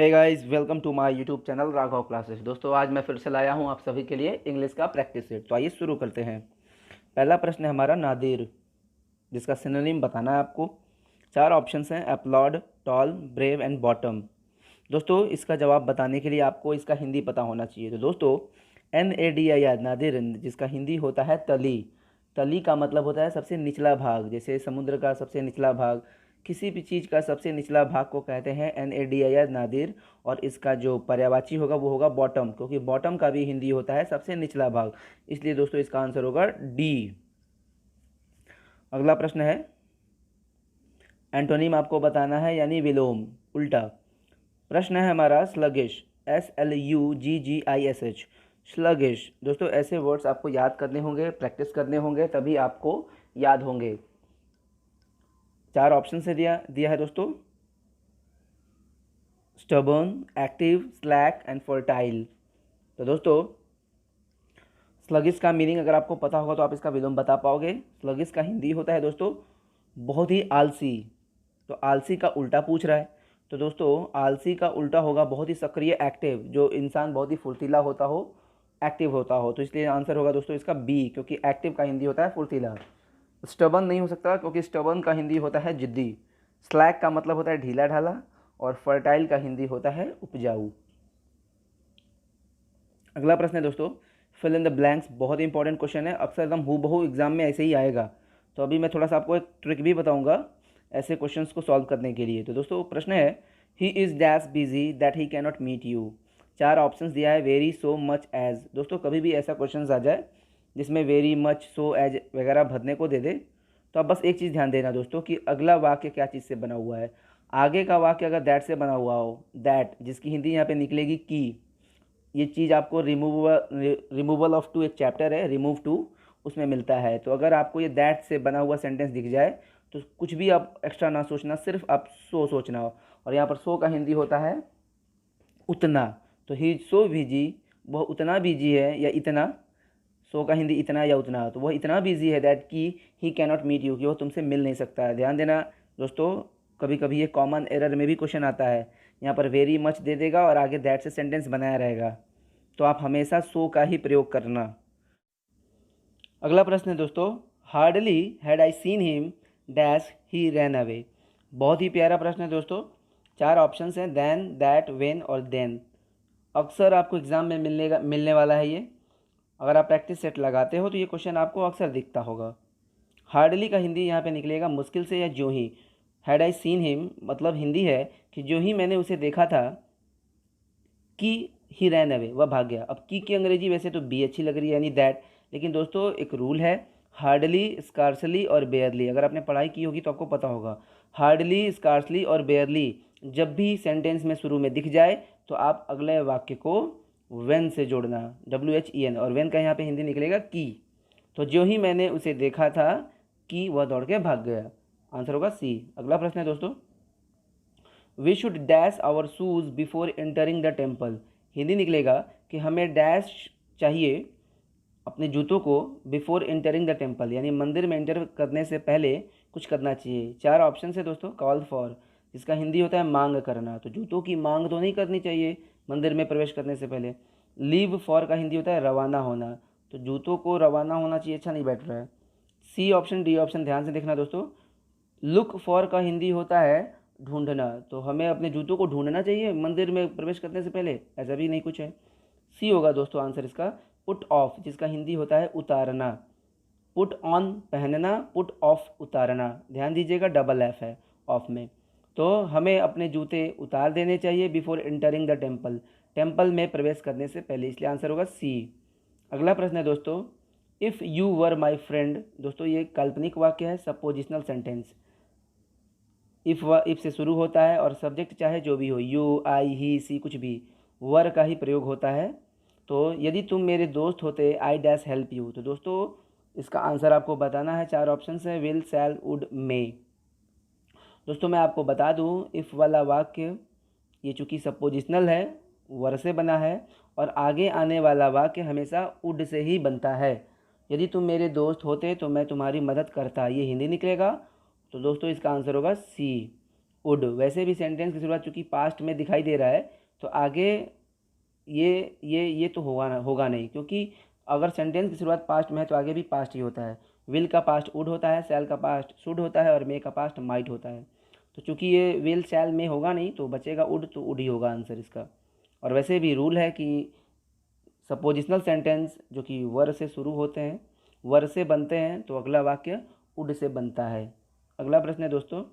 Hey guys, welcome to my YouTube channel Raghav classes. दोस्तों, आज मैं फिर से लाया हूं आप सभी के लिए इंग्लिश का प्रैक्टिस सेट। तो आइए शुरू करते हैं। पहला प्रश्न है हमारा नादिर, जिसका सिनोनिम बताना है आपको। चार ऑप्शंस हैं: upload, tall, brave and bottom. दोस्तों, इसका जवाब बताने के लिए आपको इसका हिंदी पता होना चाहिए। तो दोस्तों, NADIR नादिर, जिसका हिंदी होता है तली। तली का मतलब होता है सबसे निचला भाग, जैसे समुद्र का सबसे निचला भाग, किसी भी चीज़ का सबसे निचला भाग को कहते हैं NADIR नादिर। और इसका जो पर्यायवाची होगा वो होगा बॉटम, क्योंकि बॉटम का भी हिंदी होता है सबसे निचला भाग। इसलिए दोस्तों इसका आंसर होगा डी। अगला प्रश्न है, एंटोनिम आपको बताना है, यानी विलोम, उल्टा। प्रश्न है हमारा स्लगिश, SLUGGISH, स्लगिश। दोस्तों, ऐसे वर्ड्स आपको याद करने होंगे, प्रैक्टिस करने होंगे, तभी आपको याद होंगे। चार ऑप्शन से दिया है दोस्तों: stubborn, active, slack and fertile. तो दोस्तों, स्लगिश का मीनिंग अगर आपको पता होगा तो आप इसका विलोम बता पाओगे। स्लगिश का हिंदी होता है दोस्तों बहुत ही आलसी। तो आलसी का उल्टा पूछ रहा है, तो दोस्तों आलसी का उल्टा होगा बहुत ही सक्रिय, एक्टिव। जो इंसान बहुत ही फुर्तीला होता हो, एक्टिव होता हो। तो इसलिए आंसर होगा दोस्तों इसका बी, क्योंकि एक्टिव का हिंदी होता है फुर्तीला। स्टबर्न नहीं हो सकता, क्योंकि स्टबर्न का हिंदी होता है जिद्दी। स्लैक का मतलब होता है ढीला ढाला, और फर्टाइल का हिंदी होता है उपजाऊ। अगला प्रश्न है दोस्तों, फिल इन द ब्लैंक्स। बहुत ही इंपॉर्टेंट क्वेश्चन है, अक्सर एकदम हूबहू एग्जाम में ऐसे ही आएगा। तो अभी मैं थोड़ा सा आपको एक ट्रिक भी बताऊंगा ऐसे क्वेश्चंस को सॉल्व करने के लिए। तो दोस्तों प्रश्न है, he is dash busy that he can not meet you. चार ऑप्शंस दिया है: वेरी, सो, मच, एज। दोस्तों कभी भी ऐसा क्वेश्चन आ जाए जिसमें वेरी, मच, सो, एज वगैरह भरने को दे दे, तो आप बस एक चीज़ ध्यान देना दोस्तों कि अगला वाक्य क्या चीज़ से बना हुआ है। आगे का वाक्य अगर दैट से बना हुआ हो, दैट जिसकी हिंदी यहाँ पे निकलेगी की, ये चीज़ आपको रिमूवल ऑफ टू एक चैप्टर है, रिमूव टू, उसमें मिलता है। तो अगर आपको ये दैट से बना हुआ सेंटेंस दिख जाए तो कुछ भी आप एक्स्ट्रा ना सोचना, सिर्फ आप सो सोचना हो। और यहाँ पर सो का हिंदी होता है उतना। तो ही सो बिजी, वह उतना बिजी है, या इतना। सो का हिंदी इतना या उतना, तो वह इतना बिजी है दैट कि he can not meet you, कि वह तुमसे मिल नहीं सकता है। ध्यान देना दोस्तों, कभी कभी ये कॉमन एरर में भी क्वेश्चन आता है। यहाँ पर वेरी मच दे देगा और आगे दैट से सेंटेंस बनाया रहेगा, तो आप हमेशा सो का ही प्रयोग करना। अगला प्रश्न है दोस्तों, hardly had I seen him dash he ran away. बहुत ही प्यारा प्रश्न है दोस्तों। चार ऑप्शंस हैं: देन, दैट, वेन और देन। अक्सर आपको एग्जाम में मिलने वाला है ये। अगर आप प्रैक्टिस सेट लगाते हो तो ये क्वेश्चन आपको अक्सर दिखता होगा। हार्डली का हिंदी यहाँ पे निकलेगा मुश्किल से, या जो ही। हैड आई सीन हिम मतलब हिंदी है कि जो ही मैंने उसे देखा था, कि ही रैन अवे, वह भाग गया। अब की अंग्रेजी वैसे तो बी अच्छी लग रही है, यानी दैट। लेकिन दोस्तों एक रूल है, हार्डली, स्कार्सली और बेयरली। अगर आपने पढ़ाई की होगी तो आपको पता होगा, हार्डली, स्कार्सली और बेयरली जब भी सेंटेंस में शुरू में दिख जाए तो आप अगले वाक्य को वेन से जोड़ना, WHEN। और वेन का यहाँ पे हिंदी निकलेगा की। तो जो ही मैंने उसे देखा था कि वह दौड़ के भाग गया। आंसर होगा सी। अगला प्रश्न है दोस्तों, we should dash our shoes before entering the temple. Hindi निकलेगा कि हमें डैश चाहिए अपने जूतों को बिफोर एंटरिंग द टेम्पल, यानी मंदिर में एंटर करने से पहले कुछ करना चाहिए। चार ऑप्शन है दोस्तों: कॉल फॉर, जिसका हिंदी होता है मांग करना, तो जूतों की मांग तो नहीं करनी चाहिए मंदिर में प्रवेश करने से पहले। लीव फॉर का हिंदी होता है रवाना होना, तो जूतों को रवाना होना चाहिए, अच्छा नहीं बैठ रहा है। सी ऑप्शन, डी ऑप्शन ध्यान से देखना दोस्तों। लुक फॉर का हिंदी होता है ढूंढना, तो हमें अपने जूतों को ढूंढना चाहिए मंदिर में प्रवेश करने से पहले, ऐसा भी नहीं कुछ है। सी होगा दोस्तों आंसर इसका। पुट ऑफ, जिसका हिंदी होता है उतारना। पुट ऑन पहनना, पुट ऑफ उतारना। ध्यान दीजिएगा डबल एफ है ऑफ में। तो हमें अपने जूते उतार देने चाहिए before entering the temple, temple में प्रवेश करने से पहले, इसलिए आंसर होगा सी। अगला प्रश्न है दोस्तों, if you were my friend. दोस्तों ये काल्पनिक वाक्य है, सपोजिशनल सेंटेंस। इफ़ से शुरू होता है और सब्जेक्ट चाहे जो भी हो, यू, आई, ही, सी, कुछ भी, वर का ही प्रयोग होता है। तो यदि तुम मेरे दोस्त होते, आई डैश हेल्प यू। तो दोस्तों इसका आंसर आपको बताना है। चार ऑप्शन है: विल, शैल, वुड, मे। दोस्तों मैं आपको बता दूं, इफ़ वाला वाक्य ये चूँकि सपोजिशनल है, वर से बना है, और आगे आने वाला वाक्य हमेशा वुड से ही बनता है। यदि तुम मेरे दोस्त होते तो मैं तुम्हारी मदद करता, ये हिंदी निकलेगा। तो दोस्तों इसका आंसर होगा सी। वुड। वैसे भी सेंटेंस की शुरुआत चूँकि पास्ट में दिखाई दे रहा है तो आगे ये तो होगा नहीं, क्योंकि अगर सेंटेंस की शुरुआत पास्ट में है तो आगे भी पास्ट ही होता है। विल का पास्ट वुड होता है, शैल का पास्ट शुड होता है और मे का पास्ट माइट होता है। तो चूंकि ये विल शैल मे होगा नहीं तो बचेगा वुड, तो वुड ही होगा आंसर इसका। और वैसे भी रूल है कि सपोजिशनल सेंटेंस जो कि वर से शुरू होते हैं, वर से बनते हैं, तो अगला वाक्य वुड से बनता है। अगला प्रश्न है दोस्तों,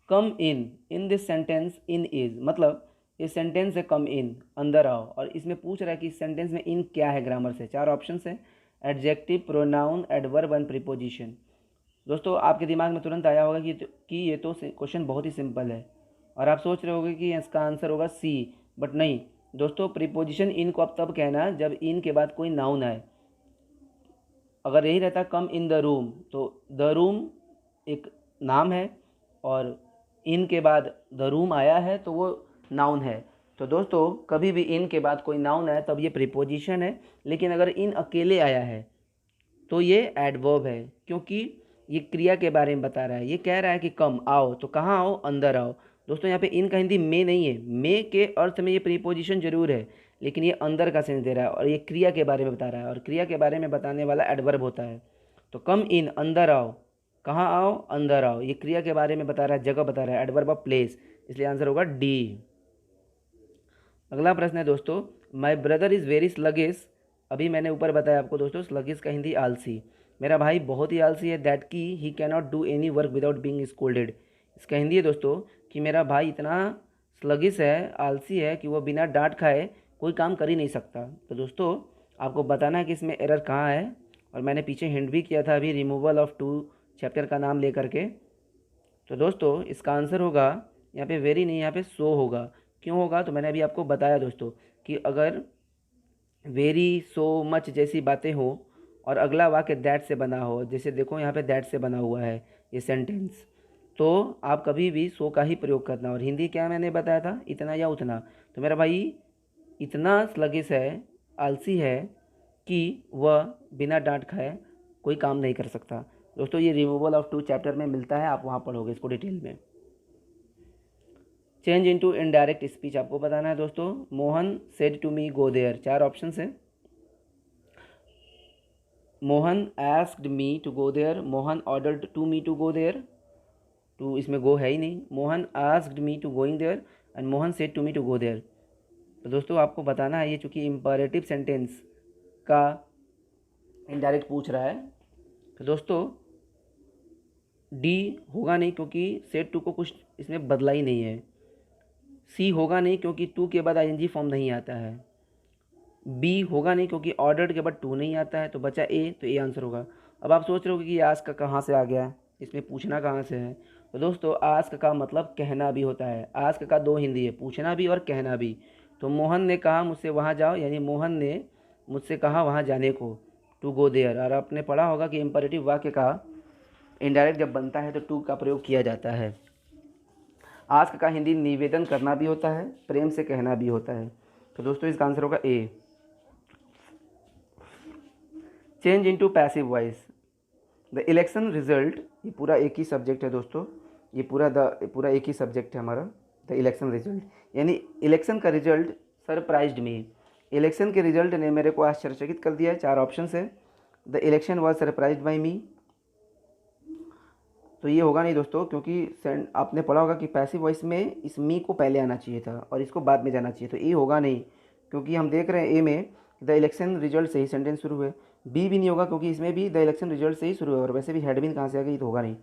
come in this sentence in is, मतलब इस सेंटेंस से कम इन अंदर आओ, और इसमें पूछ रहा है कि इस सेंटेंस में इन क्या है ग्रामर से। 4 ऑप्शन है, adjective, pronoun, adverb and preposition. दोस्तों आपके दिमाग में तुरंत आया होगा कि ये तो क्वेश्चन बहुत ही सिंपल है और आप सोच रहे होंगे कि इसका आंसर होगा सी, बट नहीं दोस्तों। प्रीपोजिशन इन को आप तब कहना जब इन के बाद कोई नाउन आए। अगर यही रहता कम इन द रूम, तो द रूम एक नाम है और इन के बाद द रूम आया है तो वो नाउन है। तो दोस्तों कभी भी इन के बाद कोई नाउन आए तब ये प्रीपोजिशन है, लेकिन अगर इन अकेले आया है तो ये एडवर्ब है, क्योंकि ये क्रिया के बारे में बता रहा है। ये कह रहा है कि कम आओ, तो कहाँ आओ, अंदर आओ। दोस्तों यहाँ पे इन का हिंदी में नहीं है, में के अर्थ में ये प्रीपोजिशन जरूर है, लेकिन ये अंदर का सेंस दे रहा है और ये क्रिया के बारे में बता रहा है, और क्रिया के बारे में बताने वाला एडवर्ब होता है। तो कम इन, अंदर आओ, कहाँ आओ, अंदर आओ, ये क्रिया के बारे में बता रहा है, जगह बता रहा है, एडवर्ब ऑफ प्लेस, इसलिए आंसर होगा डी। अगला प्रश्न है दोस्तों, my brother is very sluggish. अभी मैंने ऊपर बताया आपको दोस्तों, स्लगिश का हिंदी आलसी। मेरा भाई बहुत ही आलसी है, दैट की ही cannot do any work without being scolded. इसका हिंदी है दोस्तों कि मेरा भाई इतना स्लगिश है, आलसी है कि वह बिना डांट खाए कोई काम कर ही नहीं सकता। तो दोस्तों आपको बताना है कि इसमें एरर कहाँ है, और मैंने पीछे हिंट भी किया था अभी, रिमूवल ऑफ 2 चैप्टर का नाम लेकर के। तो दोस्तों इसका आंसर होगा यहाँ पे वेरी नहीं, यहाँ पे सो होगा। क्यों होगा, तो मैंने अभी आपको बताया दोस्तों कि अगर वेरी, सो, मच जैसी बातें हो और अगला वाक्य दैट से बना हो, जैसे देखो यहाँ पे दैट से बना हुआ है ये सेंटेंस, तो आप कभी भी सो का ही प्रयोग करना। और हिंदी क्या मैंने बताया था, इतना या उतना। तो मेरा भाई इतना स्लगिश है, आलसी है कि वह बिना डांट खाए कोई काम नहीं कर सकता। दोस्तों ये रिमूवल ऑफ 2 चैप्टर में मिलता है, आप वहाँ पढ़ोगे इसको डिटेल में। चेंज इनटू इनडायरेक्ट स्पीच आपको बताना है दोस्तों। Mohan said to me go there, 4 option है। Mohan asked me to go there, Mohan ordered to me to go there, टू इसमें गो है ही नहीं। Mohan asked me to going there and Mohan said to me to go there. तो दोस्तों आपको बताना है, ये चूँकि इम्परेटिव सेंटेंस का इनडायरेक्ट पूछ रहा है, तो दोस्तों डी होगा नहीं, क्योंकि सेड टू को कुछ इसमें बदला ही नहीं है। सी होगा नहीं, क्योंकि टू के बाद आईएनजी फॉर्म नहीं आता है। बी होगा नहीं, क्योंकि ऑर्डर्ड के बाद टू नहीं आता है। तो बचा ए, तो ए आंसर होगा। अब आप सोच रहे हो कि ये आस्क का कहाँ से आ गया, इसमें पूछना कहाँ से है। तो दोस्तों आस्क का मतलब कहना भी होता है। आस्क का 2 हिंदी है, पूछना भी और कहना भी। तो मोहन ने कहा मुझसे वहाँ जाओ, यानी मोहन ने मुझसे कहा वहाँ जाने को, टू गो देयर। और आपने पढ़ा होगा कि इम्परेटिव वाक्य का इनडायरेक्ट जब बनता है तो टू का प्रयोग किया जाता है। आस्क का हिंदी निवेदन करना भी होता है, प्रेम से कहना भी होता है। तो दोस्तों इसका आंसर होगा A. Change into passive voice, the election result, ये पूरा एक ही सब्जेक्ट है दोस्तों, ये पूरा एक ही सब्जेक्ट है हमारा, द इलेक्शन रिजल्ट, यानी इलेक्शन का रिजल्ट सरप्राइज्ड मी। इलेक्शन के रिजल्ट ने मेरे को आश्चर्यचकित कर दिया है। 4 ऑप्शन है, the election was surprised by me. तो ये होगा नहीं दोस्तों, क्योंकि आपने पढ़ा होगा कि पैसिव वॉइस में इस मी को पहले आना चाहिए था और इसको बाद में जाना चाहिए। तो ए होगा नहीं, क्योंकि हम देख रहे हैं ए में द इलेक्शन रिजल्ट से ही सेंटेंस शुरू हुए। बी भी नहीं होगा, क्योंकि इसमें भी द इलेक्शन रिजल्ट से ही शुरू हुआ, और वैसे भी हेडबिन कहाँ से आ गई, तो होगा नहीं।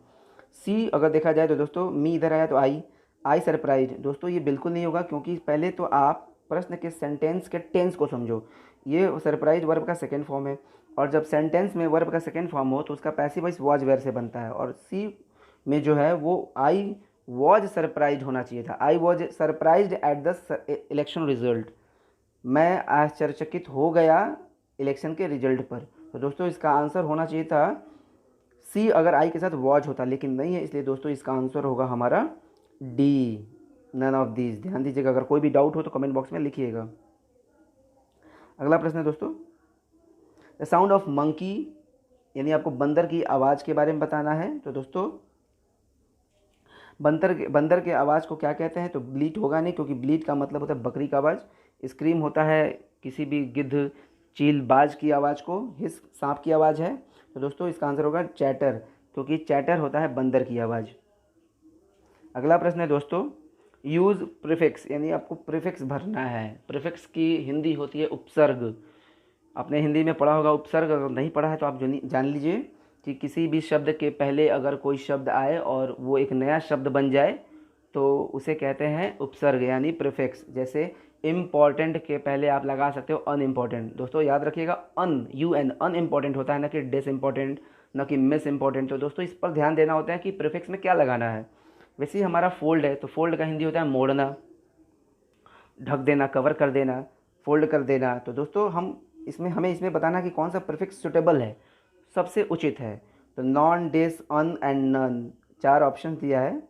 सी अगर देखा जाए तो दोस्तों मी इधर आया तो आई सरप्राइज। दोस्तों ये बिल्कुल नहीं होगा, क्योंकि पहले तो आप प्रश्न के सेंटेंस के टेंस को समझो। ये सरप्राइज वर्ब का सेकेंड फॉर्म है, और जब सेंटेंस में वर्ब का सेकेंड फॉर्म हो तो उसका पैसिव वॉइस वॉज वेयर से बनता है, और सी में जो है वो आई वॉज सरप्राइज होना चाहिए था। I was surprised at the election result, मैं आश्चर्यचकित हो गया इलेक्शन के रिजल्ट पर। तो दोस्तों इसका आंसर होना चाहिए था सी, अगर आई के साथ वॉज होता, लेकिन नहीं है, इसलिए दोस्तों इसका आंसर होगा हमारा डी, नन ऑफ दीज। ध्यान दीजिएगा, अगर कोई भी डाउट हो तो कमेंट बॉक्स में लिखिएगा। अगला प्रश्न है दोस्तों, द साउंड ऑफ मंकी, यानी आपको बंदर की आवाज़ के बारे में बताना है। तो दोस्तों बंदर के आवाज़ को क्या कहते हैं? तो ब्लीट होगा नहीं, क्योंकि ब्लीट का मतलब होता है बकरी का आवाज़। स्क्रीम होता है किसी भी गिद्ध, चील, बाज की आवाज़ को। हिस सांप की आवाज़ है। तो दोस्तों इसका आंसर होगा चैटर, क्योंकि चैटर होता है बंदर की आवाज़। अगला प्रश्न है दोस्तों, यूज़ प्रीफिक्स, यानी आपको प्रीफिक्स भरना है। प्रीफिक्स की हिंदी होती है उपसर्ग। आपने हिंदी में पढ़ा होगा उपसर्ग, अगर नहीं पढ़ा है तो आप जान लीजिए कि किसी भी शब्द के पहले अगर कोई शब्द आए और वो एक नया शब्द बन जाए तो उसे कहते हैं उपसर्ग यानी प्रीफिक्स। जैसे इम्पॉर्टेंट के पहले आप लगा सकते हो अनइम्पॉर्टेंट। दोस्तों याद रखिएगा, अनइम्पॉर्टेंट होता है, ना कि डिस इम्पॉर्टेंट, ना कि मिस इम्पॉर्टेंट। तो दोस्तों इस पर ध्यान देना होता है कि प्रीफिक्स में क्या लगाना है। वैसे ही हमारा फोल्ड है, तो फोल्ड का हिंदी होता है मोड़ना, ढक देना, कवर कर देना, फोल्ड कर देना। तो दोस्तों हमें इसमें बताना कि कौन सा प्रीफिक्स सुटेबल है, सबसे उचित है। तो non, dis, un and none, 4 option दिया है।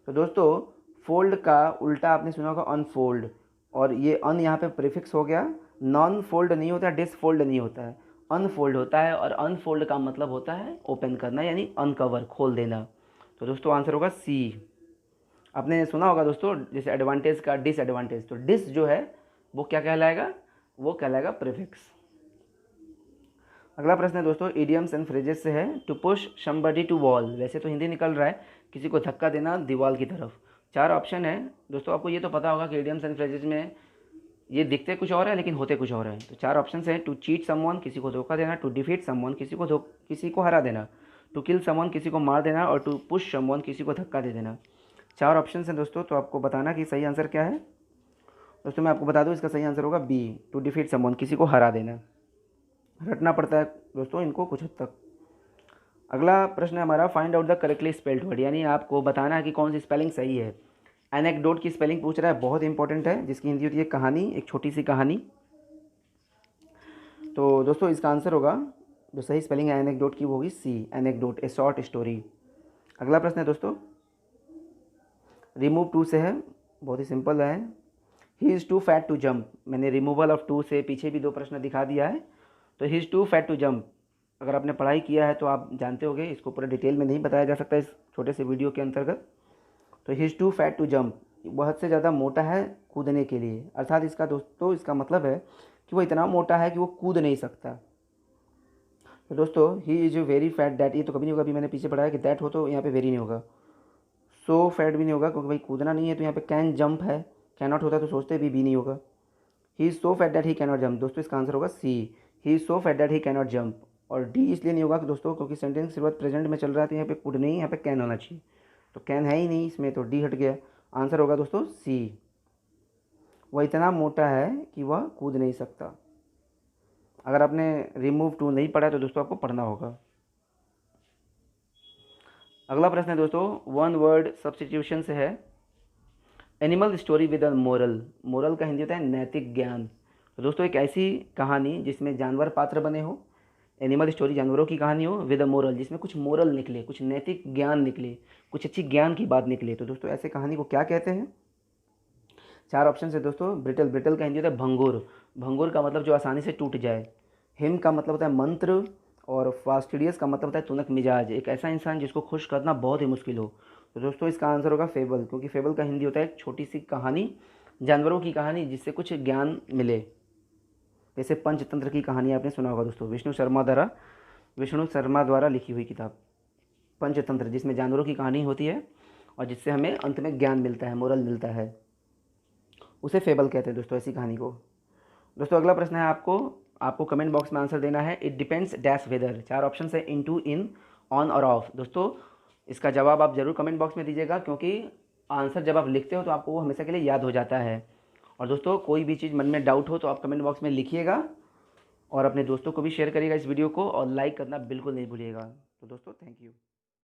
तो दोस्तों फोल्ड का उल्टा आपने सुना होगा अनफोल्ड, और ये अन यहाँ पे प्रीफिक्स हो गया। नॉन फोल्ड नहीं होता, डिस फोल्ड नहीं होता है, अनफोल्ड होता है। और अनफोल्ड का मतलब होता है ओपन करना, यानी अनकवर, खोल देना। तो दोस्तों आंसर होगा सी। आपने सुना होगा दोस्तों जैसे एडवांटेज का डिसएडवांटेज, तो डिस जो है वो क्या कहलाएगा? वो कहलाएगा प्रीफिक्स। अगला प्रश्न है दोस्तों, इडियम्स एंड फ्रेजेस से है। To push somebody to wall, वैसे तो हिंदी निकल रहा है किसी को धक्का देना दीवार की तरफ। 4 ऑप्शन है दोस्तों। आपको ये तो पता होगा कि इडियम्स एंड फ्रेजेस में ये दिखते कुछ और है लेकिन होते कुछ और है। तो 4 ऑप्शन है, टू चीट समवन, किसी को धोखा देना, टू डिफीट समवन, किसी को हरा देना, टू किल समवन, किसी को मार देना, और टू पुश समवन, किसी को धक्का दे देना। 4 ऑप्शन हैं दोस्तों। तो आपको बताना कि सही आंसर क्या है। दोस्तों मैं आपको बता दूं, इसका सही आंसर होगा बी, टू डिफीट समवन, किसी को हरा देना। रटना पड़ता है दोस्तों इनको कुछ हद तक। अगला प्रश्न है हमारा, find out the correctly spelled word, यानी आपको बताना है कि कौन सी स्पेलिंग सही है। एनेक्डोट की स्पेलिंग पूछ रहा है, बहुत इंपॉर्टेंट है, जिसकी हिंदी होती है कहानी, एक छोटी सी कहानी। तो दोस्तों इसका आंसर होगा, जो सही स्पेलिंग है एनेक्डोट की वो होगी सी, एनेक्डोट, ए शॉर्ट स्टोरी। अगला प्रश्न है दोस्तों, रिमूव टू से है, बहुत ही सिंपल है। He is too fat to jump, मैंने रिमूवल ऑफ टू से पीछे भी 2 प्रश्न दिखा दिया है। तो he is too fat to jump, अगर आपने पढ़ाई किया है तो आप जानते होंगे, इसको पूरा डिटेल में नहीं बताया जा सकता इस छोटे से वीडियो के अंतर्गत। तो he is too fat to jump, वह हद से ज़्यादा मोटा है कूदने के लिए, अर्थात इसका दोस्तों इसका मतलब है कि वो इतना मोटा है कि वो कूद नहीं सकता। तो दोस्तों he is very fat that, ये तो कभी नहीं होगा, अभी मैंने पीछे पढ़ा है कि दैट हो तो यहाँ पे वेरी नहीं होगा, सो फैट भी नहीं होगा क्योंकि भाई कूदना नहीं है। तो यहाँ पे कैन जंप है, कैन नॉट होता तो सोचते भी नहीं होगा। He is so fat that he can not jump, दोस्तों इसका आंसर होगा C, he is so fat that he can not jump. और डी इसलिए नहीं होगा कि दोस्तों क्योंकि सेंटेंस की शुरुआत प्रेजेंट में चल रहा है, तो यहाँ पे कुड नहीं, यहाँ पे कैन होना चाहिए। तो कैन है ही नहीं इसमें, तो डी हट गया। आंसर होगा दोस्तों सी, वह इतना मोटा है कि वह कूद नहीं सकता। अगर आपने रिमूव टू नहीं पढ़ा है तो दोस्तों आपको पढ़ना होगा। अगला प्रश्न है दोस्तों, वन वर्ड सब्स्टिट्यूशन से है। Animal story with a moral, moral का हिंदी होता है नैतिक ज्ञान। तो दोस्तों एक ऐसी कहानी जिसमें जानवर पात्र बने हो, एनिमल स्टोरी जानवरों की कहानी हो, विद अ मोरल जिसमें कुछ मोरल निकले, कुछ नैतिक ज्ञान निकले, कुछ अच्छी ज्ञान की बात निकले। तो दोस्तों ऐसे कहानी को क्या कहते हैं? 4 ऑप्शन है दोस्तों। ब्रिटल, ब्रिटल का हिंदी होता है भंगुर, भंगुर का मतलब जो आसानी से टूट जाए। हिम का मतलब होता है मंत्र, और फास्टिडियस का मतलब होता है तुनक मिजाज, एक ऐसा इंसान जिसको खुश करना बहुत ही मुश्किल हो। तो दोस्तों इसका आंसर होगा फेबल, क्योंकि फेबल का हिंदी होता है एक छोटी सी कहानी, जानवरों की कहानी जिससे कुछ ज्ञान मिले। जैसे पंचतंत्र की कहानी आपने सुना होगा दोस्तों, विष्णु शर्मा द्वारा लिखी हुई किताब पंचतंत्र, जिसमें जानवरों की कहानी होती है और जिससे हमें अंत में ज्ञान मिलता है, मोरल मिलता है, उसे फेबल कहते हैं दोस्तों ऐसी कहानी को। दोस्तों अगला प्रश्न है आपको कमेंट बॉक्स में आंसर देना है। It depends dash whether, 4 option है, इनटू, इन, ऑन और ऑफ। दोस्तों इसका जवाब आप ज़रूर कमेंट बॉक्स में दीजिएगा, क्योंकि आंसर जब आप लिखते हो तो आपको वो हमेशा के लिए याद हो जाता है। और दोस्तों कोई भी चीज़ मन में डाउट हो तो आप कमेंट बॉक्स में लिखिएगा, और अपने दोस्तों को भी शेयर करिएगा इस वीडियो को, और लाइक करना बिल्कुल नहीं भूलिएगा। तो दोस्तों थैंक यू।